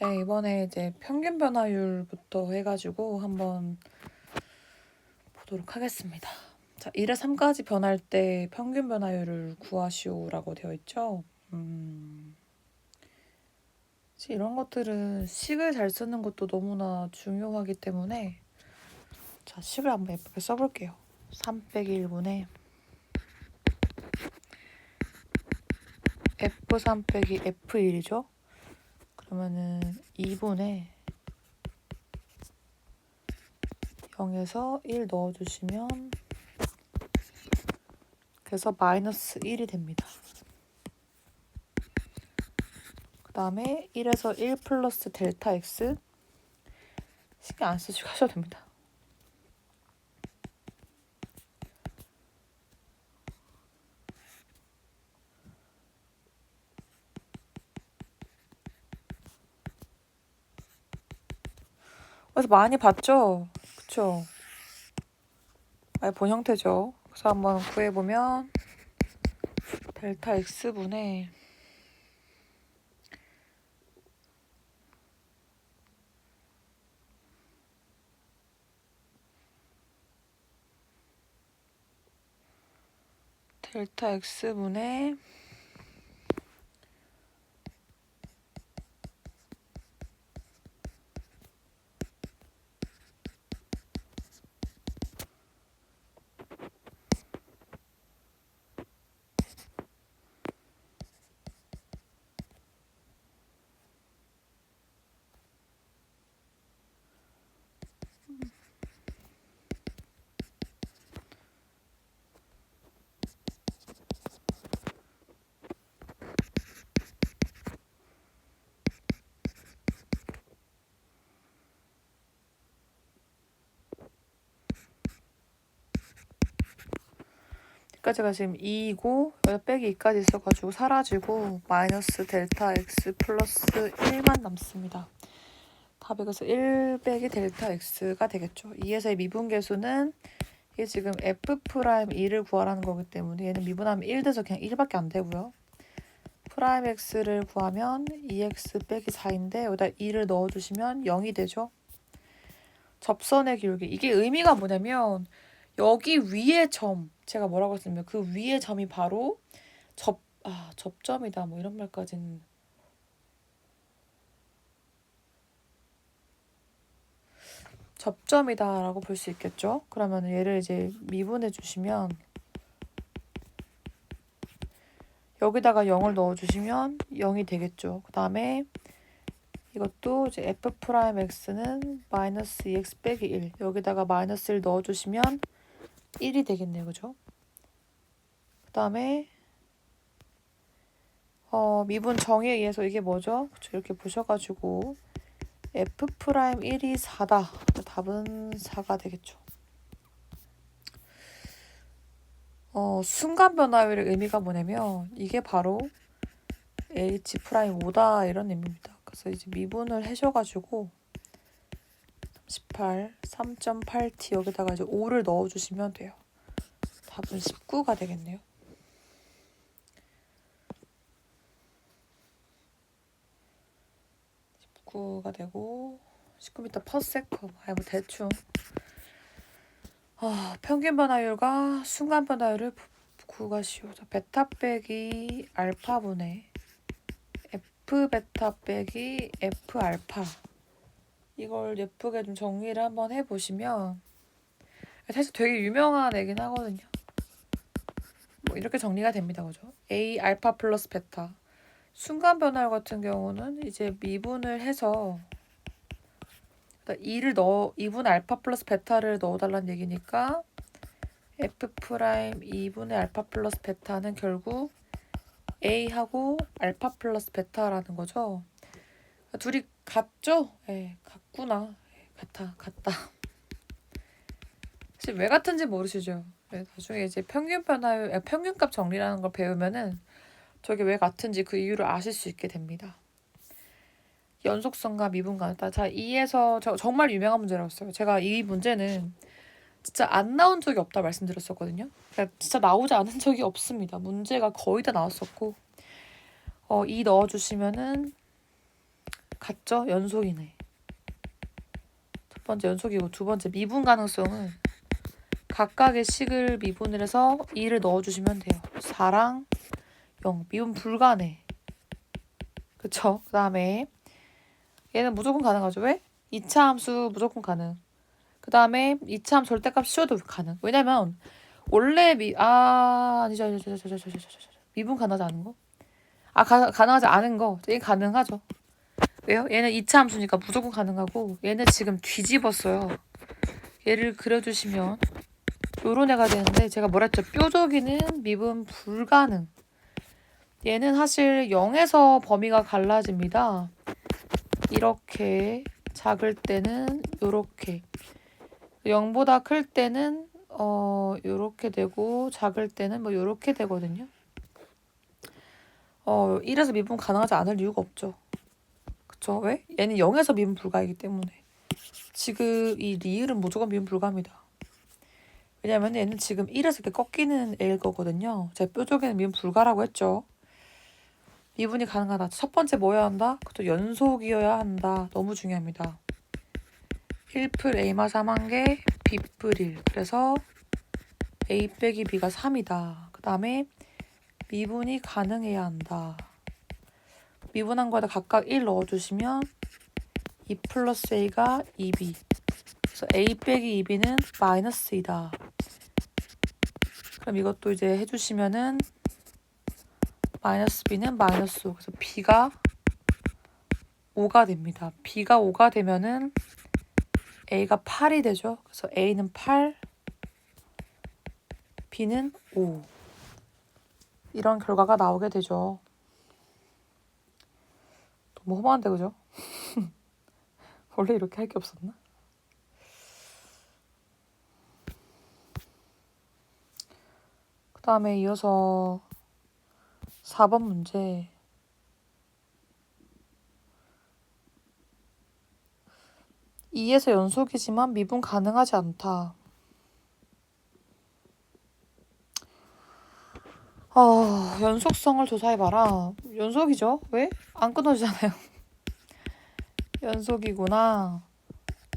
네, 이번에 이제 평균 변화율부터 해가지고 한번 보도록 하겠습니다. 자, 1에 3까지 변할 때 평균 변화율을 구하시오라고 되어 있죠. 이런 것들은 식을 잘 쓰는 것도 너무나 중요하기 때문에 자, 식을 한번 예쁘게 써볼게요. 3 빼기 1분의 F3 빼기 F1이죠. 그러면은 2분의 0에서 1 넣어주시면 그래서 마이너스 1이 됩니다. 그 다음에 1에서 1 플러스 델타 x 신경 안 쓰시고 하셔도 됩니다. 그래서 많이 봤죠? 그쵸? 많이 본 형태죠. 그래서 한번 구해보면 델타 x분의 델타 x분의 여기까지가 지금 2이고 여기다 빼기 2까지 있어가지고 사라지고 마이너스 델타 x 플러스 1만 남습니다. 답이 그래서 1 빼기 델타 x가 되겠죠. 2에서의 미분계수는 이게 지금 f'2를 구하라는 거기 때문에 얘는 미분하면 1 돼서 그냥 1밖에 안 되고요. 프라임 x를 구하면 2x 빼기 4인데 여기다 2를 넣어주시면 0이 되죠. 접선의 기울기. 이게 의미가 뭐냐면 여기 위에 점, 제가 뭐라고 했냐면 그 위에 점이 바로 접점이다 뭐 이런 말까지는 접점이다라고 볼 수 있겠죠. 그러면 얘를 이제 미분해 주시면 여기다가 0을 넣어주시면 0이 되겠죠. 그 다음에 이것도 이제 f'(x는 마이너스 2x 빼기 1 여기다가 마이너스 1 넣어주시면 1이 되겠네요. 그죠? 그 다음에 미분 정의에 의해서 이게 뭐죠? 그쵸? 이렇게 보셔가지고 f'1이 4다. 답은 4가 되겠죠. 순간 변화율의 의미가 뭐냐면 이게 바로 h'5다 이런 의미입니다. 그래서 이제 미분을 하셔가지고 38, 3.8t 여기다가 이제 5를 넣어주시면 돼요. 답은 19가 되겠네요. 19가 되고 19m per second. 뭐 대충 평균 변화율과 순간 변화율을 구하시오. 베타 빼기 알파분의 F 베타 빼기 F 알파. 이걸 예쁘게 좀 정리를 한번 해보시면 사실 되게 유명한 애긴 하거든요. 뭐 이렇게 정리가 됩니다. 그죠? A 알파 플러스 베타. 순간 변화율 같은 경우는 이제 미분을 해서 2분 알파 플러스 베타를 넣어달라는 얘기니까 F 프라임 2분의 알파 플러스 베타는 결국 A하고 알파 플러스 베타라는 거죠. 둘이 같죠? 네, 같구나. 같다. 사실 왜 같은지 모르시죠? 네, 나중에 이제 평균값 정리라는 걸 배우면은 저게 왜 같은지 그 이유를 아실 수 있게 됩니다. 연속성과 미분과 자 2에서 정말 유명한 문제라고했어요. 제가 이 문제는 진짜 안 나온 적이 없다 말씀드렸었거든요. 그러니까 진짜 나오지 않은 적이 없습니다. 문제가 거의 다 나왔었고 2 넣어주시면은 같죠? 연속이네. 첫 번째 연속이고 두 번째 미분 가능성은 각각의 식을 미분을 해서 2를 넣어주시면 돼요. 4랑 0. 미분 불가네. 그쵸? 그 다음에 얘는 무조건 가능하죠. 왜? 2차 함수 무조건 가능. 그 다음에 2차 함수 절대값 씌워도 가능. 왜냐면 원래 아니죠. 미분 가능하지 않은 거? 가능하지 않은 거. 얘 가능하죠. 왜요? 얘는 2차 함수니까 무조건 가능하고 얘는 지금 뒤집었어요. 얘를 그려주시면 요런 애가 되는데 제가 뭐라 했죠? 뾰족이는 미분 불가능. 얘는 사실 0에서 범위가 갈라집니다. 이렇게 작을 때는 요렇게 0보다 클 때는 요렇게 되고 작을 때는 뭐 요렇게 되거든요. 1에서 미분 가능하지 않을 이유가 없죠. 그쵸? 왜? 얘는 0에서 미분 불가이기 때문에 지금 이 리을은 무조건 미분 불가입니다. 왜냐면 얘는 지금 1에서 이렇게 꺾이는 애일 거거든요. 제가 뾰족에는 미분 불가라고 했죠. 미분이 가능하다. 첫 번째 뭐여야 한다? 그것도 연속이어야 한다. 너무 중요합니다. 1풀 A마 3한개 B풀 1. 그래서 A 빼기 B가 3이다. 그 다음에 미분이 가능해야 한다. 미분한 거에다 각각 1 넣어주시면 2 플러스 A가 2B. 그래서 A 빼기 2B는 마이너스 2다. 그럼 이것도 이제 해주시면은 마이너스 B는 마이너스 5. 그래서 B가 5가 됩니다. B가 5가 되면은 A가 8이 되죠. 그래서 A는 8, B는 5. 이런 결과가 나오게 되죠. 너무 험한데 그죠? 원래 이렇게 할 게 없었나? 그 다음에 이어서 4번 문제. 2에서 연속이지만 미분 가능하지 않다. 연속성을 조사해봐라. 연속이죠? 왜? 안 끊어지잖아요. 연속이구나.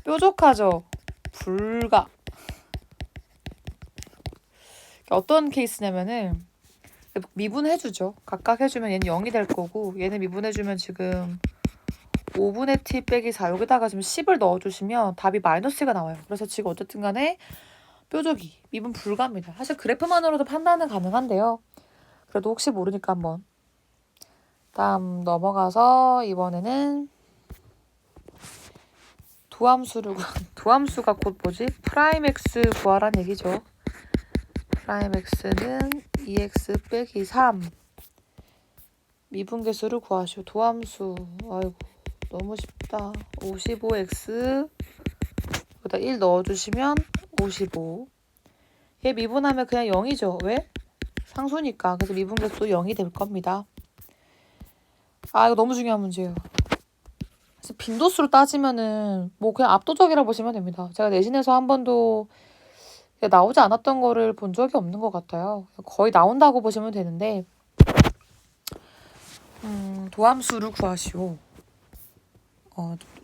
뾰족하죠? 불가. 어떤 케이스냐면은 미분해주죠. 각각 해주면 얘는 0이 될 거고 얘는 미분해주면 지금 5분의 t 빼기 4 여기다가 지금 10을 넣어주시면 답이 마이너스가 나와요. 그래서 지금 어쨌든 간에 뾰족이 미분 불가입니다. 사실 그래프만으로도 판단은 가능한데요. 그래도 혹시 모르니까 한번 다음 넘어가서 이번에는 도함수가 곧 뭐지? 프라임 x 구하란 얘기죠. 프라임 x는 2x 빼기 3 미분계수를 구하시오. 도함수 아이고 너무 쉽다. 55x 여기다 1 넣어주시면 55. 얘 미분하면 그냥 0이죠. 왜? 상수니까. 그래서 미분계수도 0이 될 겁니다. 이거 너무 중요한 문제예요. 그래서 빈도수로 따지면은 뭐 그냥 압도적이라 보시면 됩니다. 제가 내신에서 한 번도 나오지 않았던 거를 본 적이 없는 것 같아요. 거의 나온다고 보시면 되는데 도함수를 구하시오.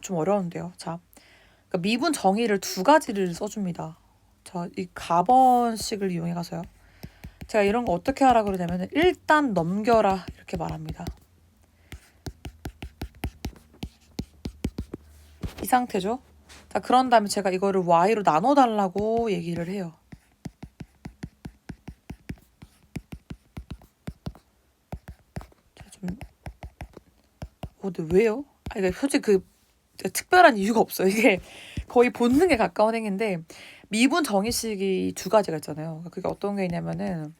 좀 어려운데요. 자, 그러니까 미분 정의를 두 가지를 써줍니다. 자, 이 가번식을 이용해 가서요. 제가 이런 거 어떻게 하라 그러냐면 일단 넘겨라 이렇게 말합니다. 이 상태죠. 자, 그런 다음에 제가 이거를 y로 나눠달라고 얘기를 해요. 근데 왜요? 그러니까 솔직히 특별한 이유가 없어요. 이게 거의 본능에 가까운 행위인데 미분 정의식이 두 가지가 있잖아요. 그게 어떤 게 있냐면은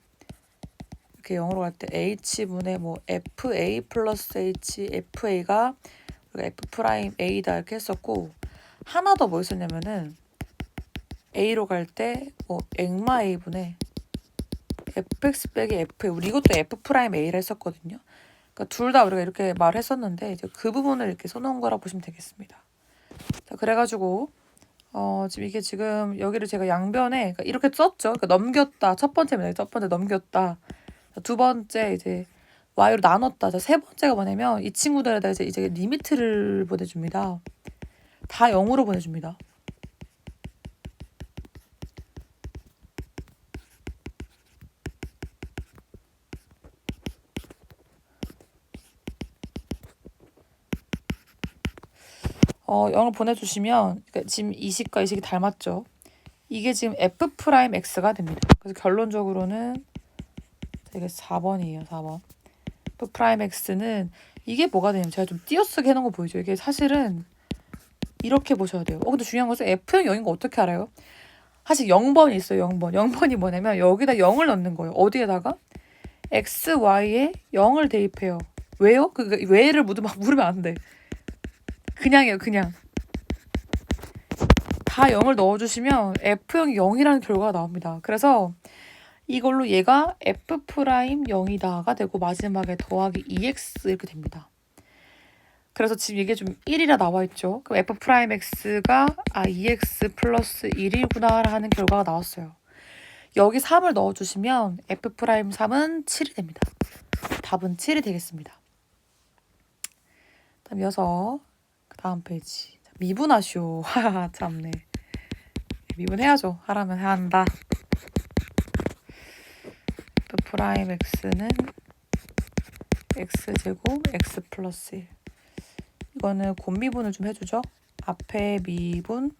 이렇게 영어로 갈 때 h분의 뭐 fa 플러스 h fa가 f 프라임 a다 이렇게 했었고 하나 더 뭐 있었냐면은 a로 갈 때 뭐 액마 a분의 fx 빼기 fa 우리 이것도 f 프라임 a라 했었거든요. 그러니까 둘 다 우리가 이렇게 말했었는데 이제 그 부분을 이렇게 써놓은 거라 보시면 되겠습니다. 자, 그래가지고 지금 이게 지금 여기를 제가 양변에 그러니까 이렇게 썼죠. 그러니까 넘겼다. 첫 번째입니다. 첫 번째 넘겼다. 두 번째 이제 y로 나눴다. 자, 세 번째가 뭐냐면 이 친구들에다 이제 리미트를 보내줍니다. 다 0으로 보내줍니다. 영을 보내주시면 그러니까 지금 이 식과 이 식이 닮았죠. 이게 지금 f'x가 됩니다. 그래서 결론적으로는 이게 4번이에요. 4번. f'x는 이게 뭐가 되냐면 제가 좀 띄어쓰기 해놓은 거 보이죠. 이게 사실은 이렇게 보셔야 돼요. 근데 중요한 것은 f는 0인 거 어떻게 알아요? 사실 0번이 있어요. 0번. 0번이 뭐냐면 여기다 0을 넣는 거예요. 어디에다가? x, y에 0을 대입해요. 왜요? 왜를 물으면 안 돼. 그냥이에요. 그냥. 다 0을 넣어주시면 f형이 0이라는 결과가 나옵니다. 그래서 이걸로 얘가 f'0이다가 되고 마지막에 더하기 2x 이렇게 됩니다. 그래서 지금 이게 좀 1이라 나와 있죠. 그럼 f'x가 2x 플러스 1이구나 하는 결과가 나왔어요. 여기 3을 넣어주시면 f'3은 7이 됩니다. 답은 7이 되겠습니다. 다음 이어서 그 다음 페이지. 미분하쇼. 하하 참네. 미분해야죠. 하라면 해야 한다. f'x는 x제곱 x 플러스 1. 이거는 곱미분을 좀 해주죠. 앞에 미분,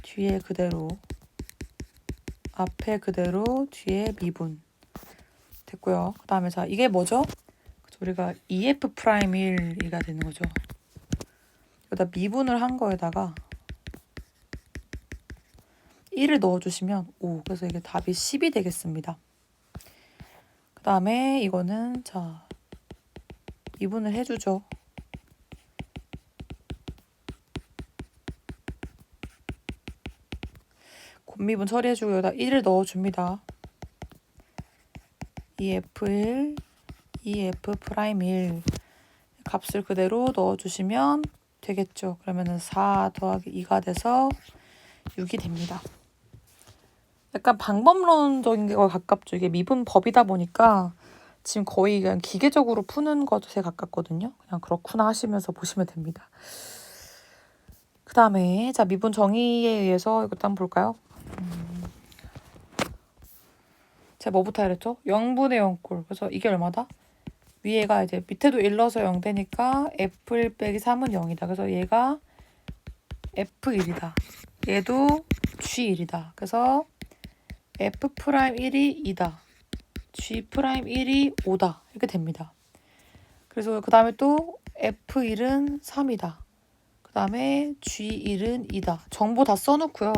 뒤에 그대로, 앞에 그대로, 뒤에 미분. 됐고요. 그 다음에 자 이게 뭐죠? 우리가 EF'1가 되는 거죠. 여기다 미분을 한 거에다가 1을 넣어주시면 5. 그래서 이게 답이 10이 되겠습니다. 그 다음에 이거는 자 미분을 해주죠. 곱미분 처리해주고 여기다 1을 넣어줍니다. EF1, EF'1 값을 그대로 넣어주시면 되겠죠. 그러면은 4 더하기 2가 돼서 6이 됩니다. 약간 방법론적인 거 가깝죠. 이게 미분법이다 보니까 지금 거의 그냥 기계적으로 푸는 것에 가깝거든요. 그냥 그렇구나 하시면서 보시면 됩니다. 그 다음에 자 미분 정의에 의해서 이것도 한번 볼까요? 제가 뭐부터 해랬죠? 0분의 0꼴. 그래서 이게 얼마다? 위에가 이제 밑에도 1 넣어서 0 되니까 f1 빼기 3은 0이다. 그래서 얘가 f1이다. 얘도 g1이다. 그래서 f'1이 2다. g'1이 5다. 이렇게 됩니다. 그래서 그 다음에 또 f1은 3이다. 그 다음에 g1은 2다. 정보 다 써놓고요.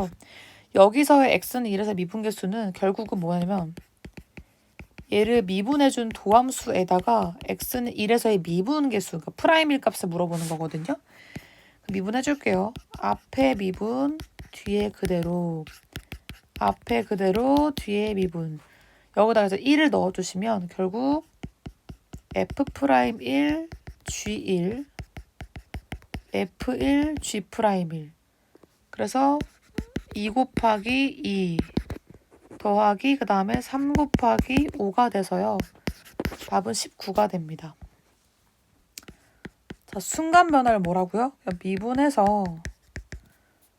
여기서의 x는 1에서 미분계수는 결국은 뭐냐면 얘를 미분해준 도함수에다가 x는 1에서의 미분계수, 그러니까 프라임일 값을 물어보는 거거든요. 미분해줄게요. 앞에 미분, 뒤에 그대로, 앞에 그대로, 뒤에 미분. 여기다가 이제 1을 넣어주시면 결국 f'1, g1, f1, g'1. 그래서 2 곱하기 2 더하기 그 다음에 3 곱하기 5가 돼서요. 답은 19가 됩니다. 자, 순간 변화를 뭐라고요? 미분해서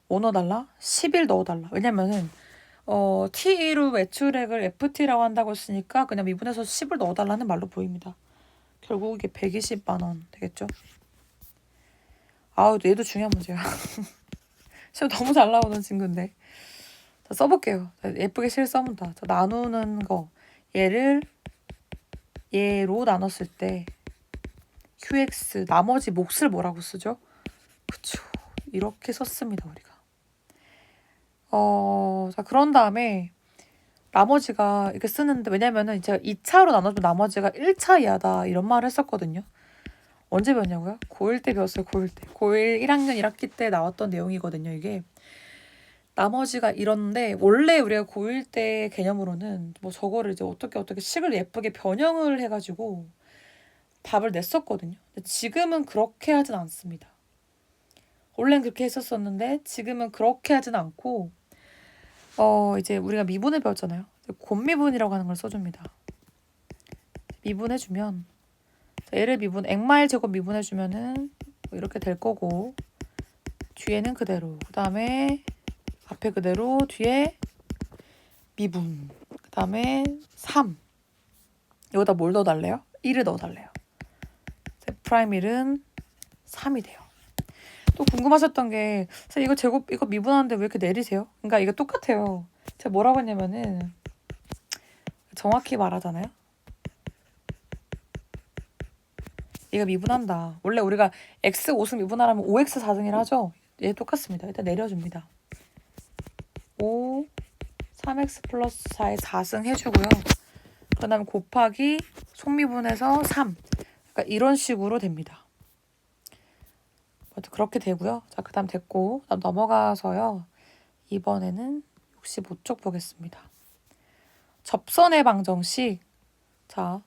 뭐 넣어달라? 11 넣어달라. 왜냐면은 T2로 매출액을 FT라고 한다고 했으니까 그냥 미분해서 10을 넣어달라는 말로 보입니다. 결국 이게 120만 원 되겠죠? 아우 얘도 중요한 문제야. 시험 너무 잘 나오는 친구인데. 자, 써볼게요. 예쁘게 실 써본다. 자, 나누는 거. 얘를 얘로 나눴을 때 QX 나머지 몫을 뭐라고 쓰죠? 그쵸. 이렇게 썼습니다. 우리가. 자 그런 다음에 나머지가 이렇게 쓰는데 왜냐면은 제가 2차로 나눠주면 나머지가 1차 이하다 이런 말을 했었거든요. 언제 배웠냐고요? 고1 때 배웠어요. 고1 때. 고1 1학년 1학기 때 나왔던 내용이거든요. 이게. 나머지가 이런데 원래 우리가 고1 때 개념으로는 뭐 저거를 이제 어떻게 식을 예쁘게 변형을 해가지고 답을 냈었거든요. 근데 지금은 그렇게 하진 않습니다. 원래는 그렇게 했었었는데 지금은 그렇게 하진 않고 이제 우리가 미분을 배웠잖아요. 곱미분이라고 하는 걸 써줍니다. 미분해주면 얘를 액마일 제곱 미분해주면은 이렇게 될 거고 뒤에는 그대로 그 다음에 앞에 그대로 뒤에 미분 그 다음에 3 여기다 뭘 넣어달래요? 1을 넣어달래요. 프라임 1은 3이 돼요. 또 궁금하셨던 게 이거 제곱 이거 미분하는데 왜 이렇게 내리세요? 그러니까 이거 똑같아요. 제가 뭐라고 했냐면은 정확히 말하잖아요. 얘가 미분한다. 원래 우리가 x 5승 미분하라면 5x 4승이라 하죠. 얘 똑같습니다. 일단 내려줍니다. 5 3x 플러스 4에 4승 해주고요. 그 다음에 곱하기 속미분해서 3 그러니까 이런 식으로 됩니다. 그렇게 되고요. 자, 그 다음 됐고 다음 넘어가서요. 이번에는 65쪽 보겠습니다. 접선의 방정식. 자,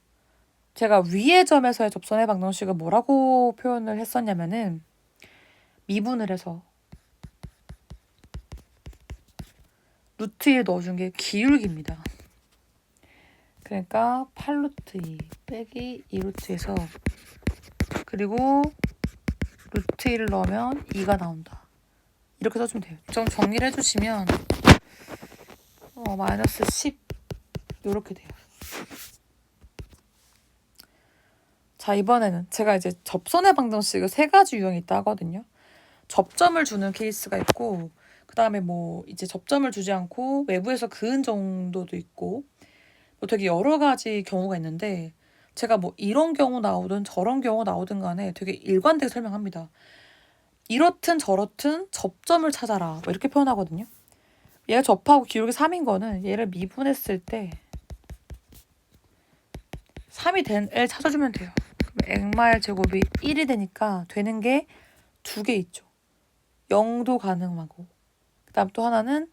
제가 위의 점에서의 접선의 방정식을 뭐라고 표현을 했었냐면은 미분을 해서 루트 1 넣어준 게 기울기입니다. 그러니까 8루트 2 빼기 2루트에서 그리고 루트 1을 넣으면 2가 나온다. 이렇게 써주면 돼요. 좀 정리를 해주시면 마이너스 10 이렇게 돼요. 자, 이번에는 제가 이제 접선의 방정식을 3가지 유형이 있다 하거든요. 접점을 주는 케이스가 있고 그 다음에 뭐 이제 접점을 주지 않고 외부에서 그은 정도도 있고 뭐 되게 여러 가지 경우가 있는데 제가 뭐 이런 경우 나오든 저런 경우 나오든 간에 되게 일관되게 설명합니다. 이렇든 저렇든 접점을 찾아라 뭐 이렇게 표현하거든요. 얘가 접하고 기울기 3인 거는 얘를 미분했을 때 3이 된 애를 찾아주면 돼요. 액마일 제곱이 1이 되니까 되는 게 2개 있죠. 0도 가능하고 그 다음 또 하나는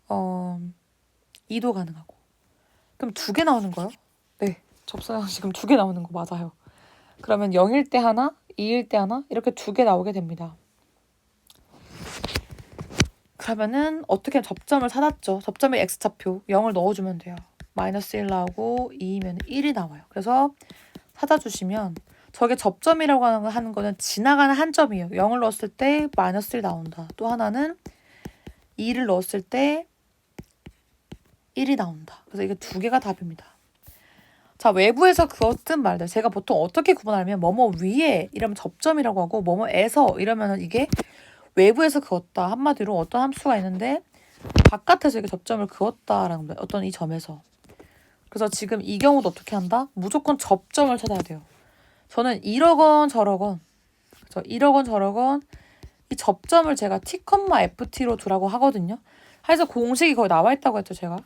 2도 가능하고 그럼 2개 나오는 거예요? 네, 접선형 지금 2개 나오는 거 맞아요. 그러면 0일 때 하나, 2일 때 하나 이렇게 2개 나오게 됩니다. 그러면은 어떻게 접점을 찾았죠? 접점의 x차표 0을 넣어주면 돼요. 마이너스 1 나오고 2이면 1이 나와요. 그래서 찾아주시면 저게 접점이라고 하는 거는 지나가는 한 점이에요. 0을 넣었을 때 마이너스 1 나온다. 또 하나는 2를 넣었을 때 1이 나온다. 그래서 이게 2개가 답입니다. 자, 외부에서 그었든 말든 제가 보통 어떻게 구분하냐면 뭐뭐 위에 이러면 접점이라고 하고 뭐뭐에서 이러면 이게 외부에서 그었다. 한마디로 어떤 함수가 있는데 바깥에서 이게 접점을 그었다라는 거예요. 어떤 이 점에서. 그래서 지금 이 경우도 어떻게 한다? 무조건 접점을 찾아야 돼요. 저는 이러건 저러건 그래서 이러건 저러건 이 접점을 제가 t, ft로 두라고 하거든요. 그래서 공식이 거기 나와 있다고 했죠, 제가.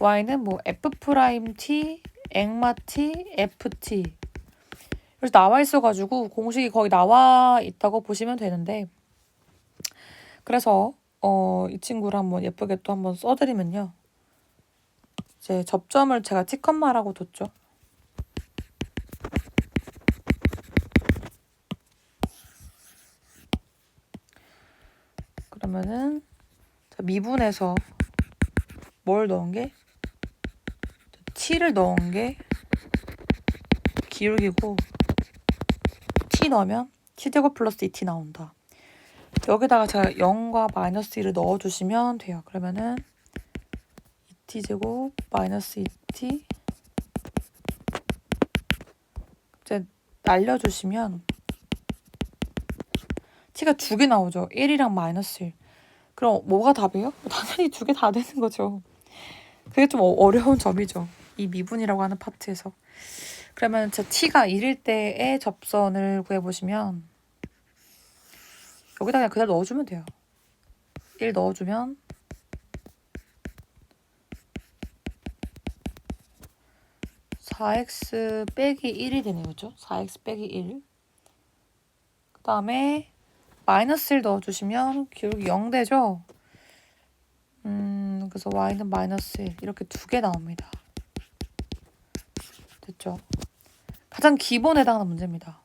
y는 뭐 f't, 액마 t, ft. 그래서 나와 있어가지고 공식이 거기 나와 있다고 보시면 되는데 그래서 이 친구를 한번 예쁘게 또 한번 써드리면요. 이제 접점을 제가 t,라고 뒀죠. 그러면은 미분해서 뭘 넣은 게 t를 넣은 게 기울기고 t 넣으면 t제곱 플러스 2t 나온다. 여기다가 제가 0과 마이너스 1을 넣어주시면 돼요. 그러면은 2t제곱 마이너스 2t 이제 날려주시면 t가 2개 나오죠. 1이랑 마이너스 1. 그럼 뭐가 답이에요? 당연히 2개 다 되는 거죠. 그게 좀 어려운 점이죠. 이 미분이라고 하는 파트에서. 그러면 제 t가 1일 때의 접선을 구해보시면 여기다 그냥 그대로 넣어주면 돼요. 1 넣어주면 4x 빼기 1이 되네요. 그죠? 4x 빼기 1. 그 다음에 마이너스 1 넣어주시면 기울기 0 되죠? 그래서 y는 마이너스 1 이렇게 2개 나옵니다. 됐죠? 가장 기본에 해당하는 문제입니다.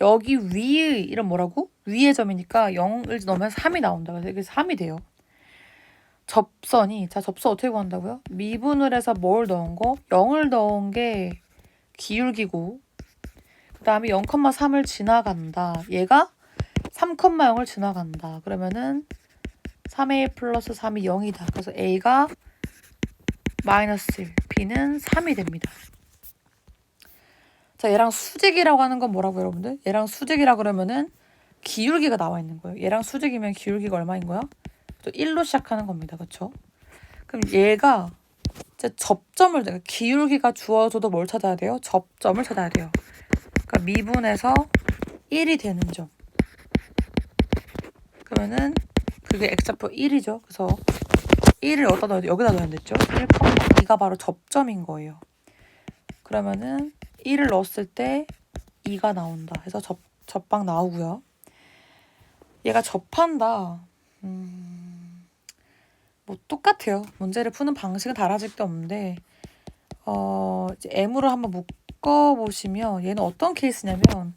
여기 위의 이런 뭐라고? 위의 점이니까 0을 넣으면 3이 나온다. 그래서 이게 3이 돼요. 접선이, 자, 접선 어떻게 구한다고요? 미분을 해서 뭘 넣은 거? 0을 넣은 게 기울기고, 그 다음에 0,3을 지나간다. 얘가 3,0을 지나간다. 그러면은 3의 1 플러스 3이 0이다. 그래서 A가 마이너스 1, B는 3이 됩니다. 자, 얘랑 수직이라고 하는 건 뭐라고 여러분들? 얘랑 수직이라 그러면은 기울기가 나와 있는 거예요. 얘랑 수직이면 기울기가 얼마인 거야? 또 1로 시작하는 겁니다. 그렇죠? 그럼 얘가 이제 접점을, 그러니까 기울기가 주어져도 뭘 찾아야 돼요? 접점을 찾아야 돼요. 그러니까 미분에서 1이 되는 점. 그러면은 그게 x좌표 1이죠. 그래서 1을 어디다 넣어야 돼? 여기다 넣어야 됐죠? 1,2가 바로 접점인 거예요. 그러면은 1을 넣었을 때 2가 나온다. 해서 접방 나오고요. 얘가 접한다. 뭐 똑같아요. 문제를 푸는 방식은 달라질 게 없는데 이제 M으로 한번 묶어보시면 얘는 어떤 케이스냐면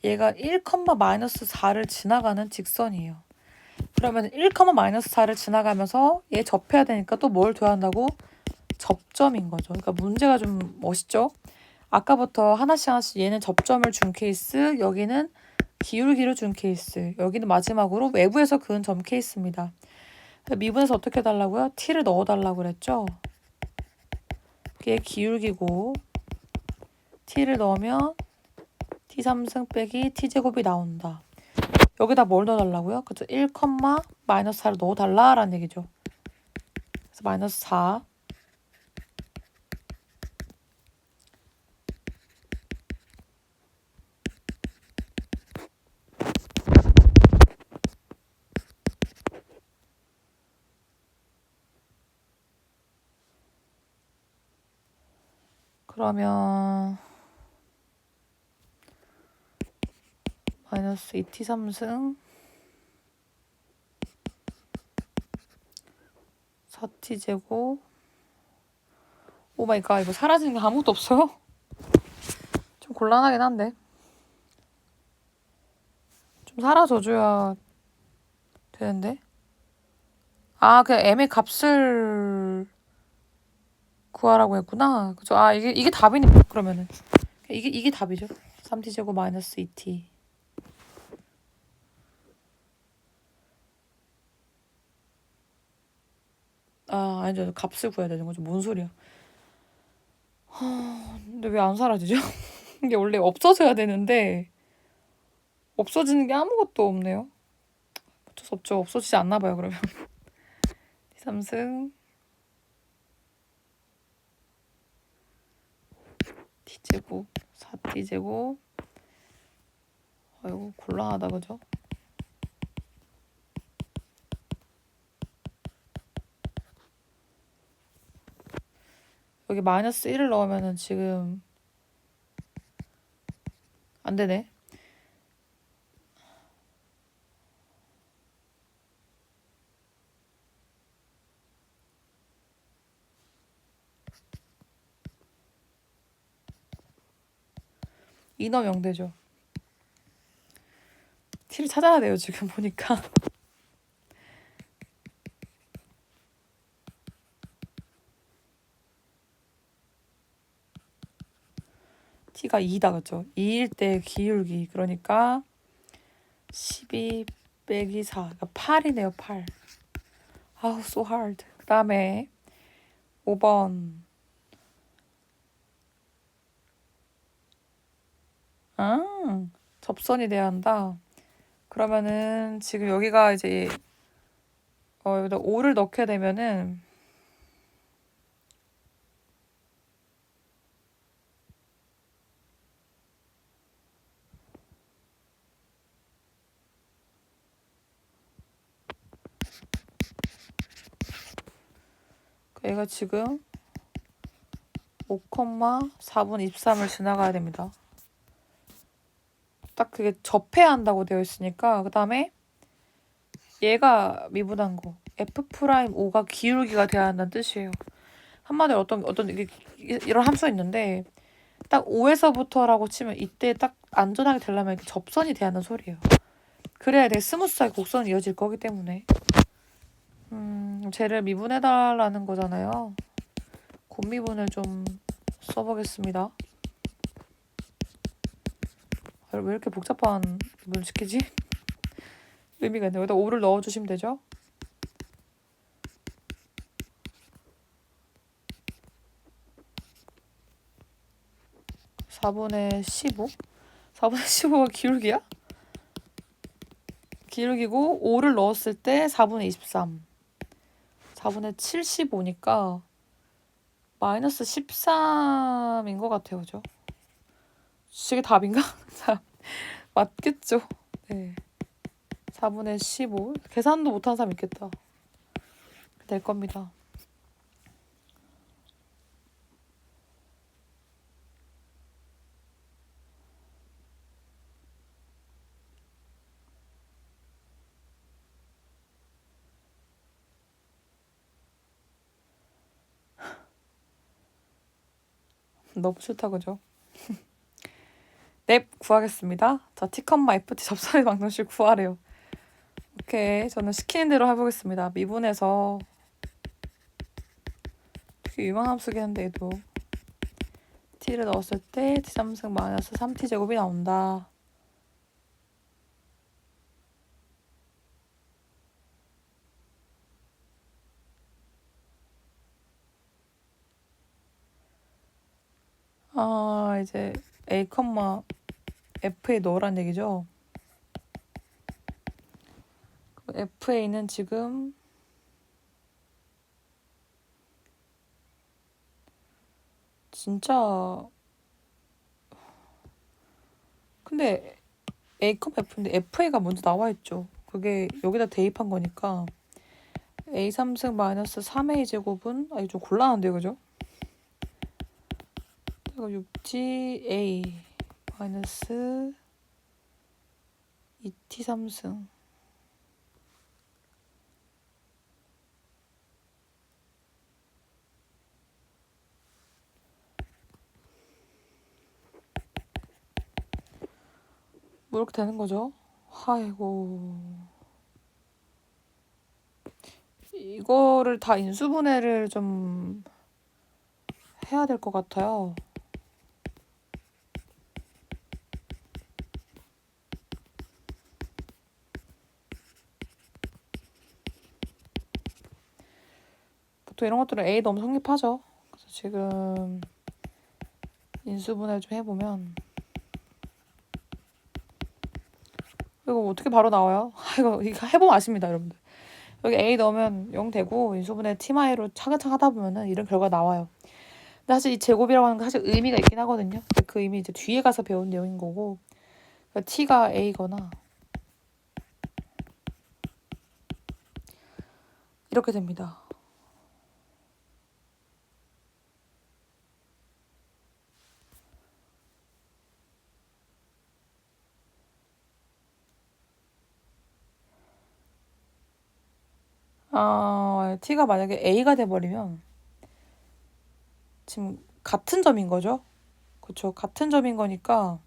얘가 1,-4를 지나가는 직선이에요. 그러면 1,-4를 지나가면서 얘 접해야 되니까 또 뭘 둬야 한다고? 접점인 거죠. 그러니까 문제가 좀 멋있죠? 아까부터 하나씩 얘는 접점을 준 케이스, 여기는 기울기를 준 케이스, 여기는 마지막으로 외부에서 그은 점 케이스입니다. 미분에서 어떻게 해달라고요? t를 넣어달라고 그랬죠? 그게 기울기고 t를 넣으면 t3승 빼기 t제곱이 나온다. 여기다 뭘 넣어달라고요? 그쵸? 1,-4를 넣어달라라는 얘기죠. 그래서 마이너스 4. 그러면 마이너스 2t3승 4t제곱. 오마이갓, 이거 사라지는 게 아무것도 없어요? 좀 곤란하긴 한데 좀 사라져줘야 되는데. 아, 그냥 m의 값을 구하라고 했구나. 그죠? 아, 이게 답이네. 그러면은 이게 답이죠. 3t제곱 마이너스 2t. 아, 아니죠. 값을 구해야 되는 거죠. 뭔 소리야. 근데 왜 안 사라지죠? 이게 원래 없어져야 되는데 없어지는 게 아무것도 없네요. 어쩔 수 없죠. 없어지지 않나 봐요, 그러면. 3승 t제곱 4t제곱. 아이고, 곤란하다, 그죠? 여기 마이너스 1을 넣으면은 지금 안 되네. 이넘 0되죠. t를 찾아야 돼요, 지금 보니까. t가 2다, 그죠? 2일 때 기울기, 그러니까 12 빼기 4, 그러니까 8이네요, 8. 아우, so hard. 그 다음에 5번. 접선이 돼야 한다. 그러면은 지금 여기가 이제 여기다 5를 넣게 되면은 얘가 지금 5,4분 23을 지나가야 됩니다. 딱 그게 접해야 한다고 되어 있으니까. 그 다음에 얘가 미분한 거 F'5가 기울기가 돼야 한다는 뜻이에요. 한마디로 어떤 이런 함수가 있는데 딱 5에서부터라고 치면 이때 딱 안전하게 되려면 이렇게 접선이 돼야 한다는 소리예요. 그래야 되게 스무스하게 곡선이 이어질 거기 때문에 쟤를 미분해달라는 거잖아요. 곱미분을 좀 써보겠습니다. 왜 이렇게 복잡한 분 시키지? 의미가 있네요. 여기다 5를 넣어주시면 되죠. (4분의 15) 4분의 15가 기울기야? 기울기고 5를 넣었을 때 4분의 23 4분의 75니까 마이너스 13인 것 같아요. 그죠? 이게 답인가? 맞겠죠? 네. 4분의 15 계산도 못하는 사람 있겠다. 될 겁니다. 너무 싫다 그죠? 넵 구하겠습니다. 자 티컴마 FT 접선의 방정식 구하래요. 오케이 저는 시키는 대로 해보겠습니다. 미분해서 되게 유명한 함수긴 한데 얘도 t를 넣었을 때 t3승 마이너스 3t 제곱이 나온다. 이제 a, f에 넣으란 얘기죠. fa는 지금 진짜 근데 a, f인데 fa가 먼저 나와 있죠. 그게 여기다 대입한 거니까 a 3승 마이너스 3a 제곱은 이거 좀 곤란한데요, 그죠? 6ga 마이너스 2t 3승 뭐 이렇게 되는 거죠? 아이고 이거를 다 인수분해를 좀 해야 될 것 같아요. 보통 이런 것들은 A 너무 성립하죠. 그래서 지금 인수분해 좀 해보면 이거 어떻게 바로 나와요? 이거 해보면 아십니다, 여러분들. 여기 A 넣으면 0 되고 인수분해 T마이로 차근차근 하다 보면은 이런 결과가 나와요. 근데 사실 이 제곱이라고 하는 건 사실 의미가 있긴 하거든요. 그 의미 이제 뒤에 가서 배운 내용인 거고 그러니까 T가 A거나 이렇게 됩니다. T가 만약에 A가 돼버리면 지금 같은 점인 거죠? 그쵸? 같은 점인 거니까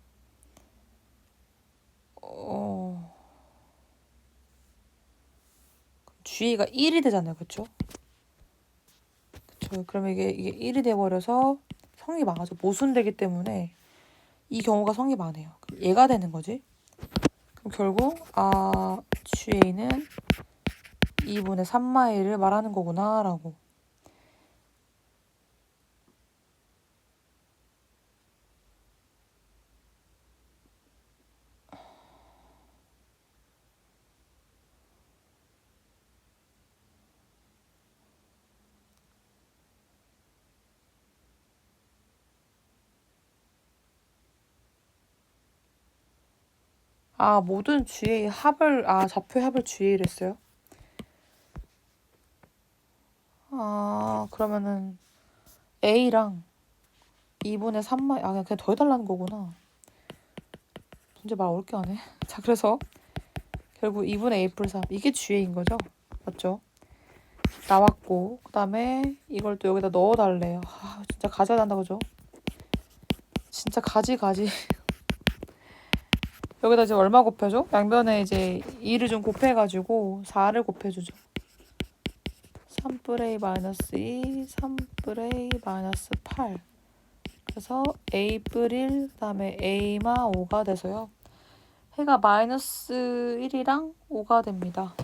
G가 1이 되잖아요. 그쵸? 그쵸? 그러면 이게 1이 돼버려서 성이 망하죠. 모순되기 때문에 이 경우가 성이 많아요. 그럼 얘가 되는 거지. 그럼 결국 GA는 2분의 3마일을 말하는 거구나 라고. 모든 GA 합을 좌표의 합을 GA를 했어요? 그러면은 A랑 2분의 3마일 그냥 더해달라는 거구나. 문제 말 어렵게 하네. 자 그래서 결국 2분의 A 플러스 3 이게 GA인 거죠? 맞죠? 나왔고 그 다음에 이걸 또 여기다 넣어달래요. 진짜 가져야 한다 그죠? 진짜 가지 여기다 이제 얼마 곱해줘? 양변에 이제 2를 좀 곱해가지고 4를 곱해주죠. 3분의 A 마이너스 2, 3분의 A 마이너스 8. 그래서 A 뿔 1, 그 다음에 A마 5가 돼서요. 해가 마이너스 1이랑 5가 됩니다.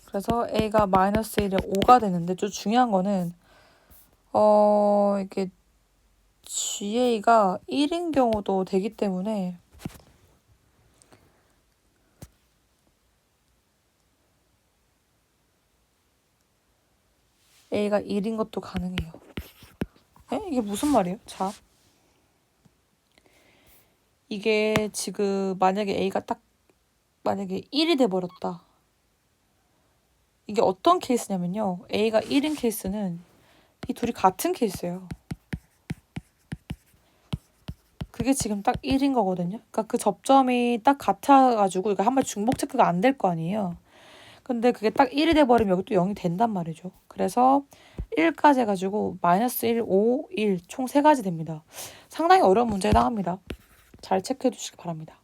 그래서 A가 마이너스 1이랑 5가 되는데 좀 중요한 거는 이게 GA가 1인 경우도 되기 때문에 A가 1인 것도 가능해요. 이게 무슨 말이에요? 자, 이게 지금 만약에 A가 만약에 1이 돼버렸다. 이게 어떤 케이스냐면요. A가 1인 케이스는 이 둘이 같은 케이스예요. 그게 지금 딱 1인 거거든요. 그러니까 그 접점이 딱 같아가지고 이거 한번 중복 체크가 안 될 거 아니에요. 근데 그게 딱 1이 돼버리면 여기 또 0이 된단 말이죠. 그래서 1까지 해가지고 마이너스 1, 5, 1 총 3가지 됩니다. 상당히 어려운 문제에 해당합니다. 잘 체크해 주시기 바랍니다.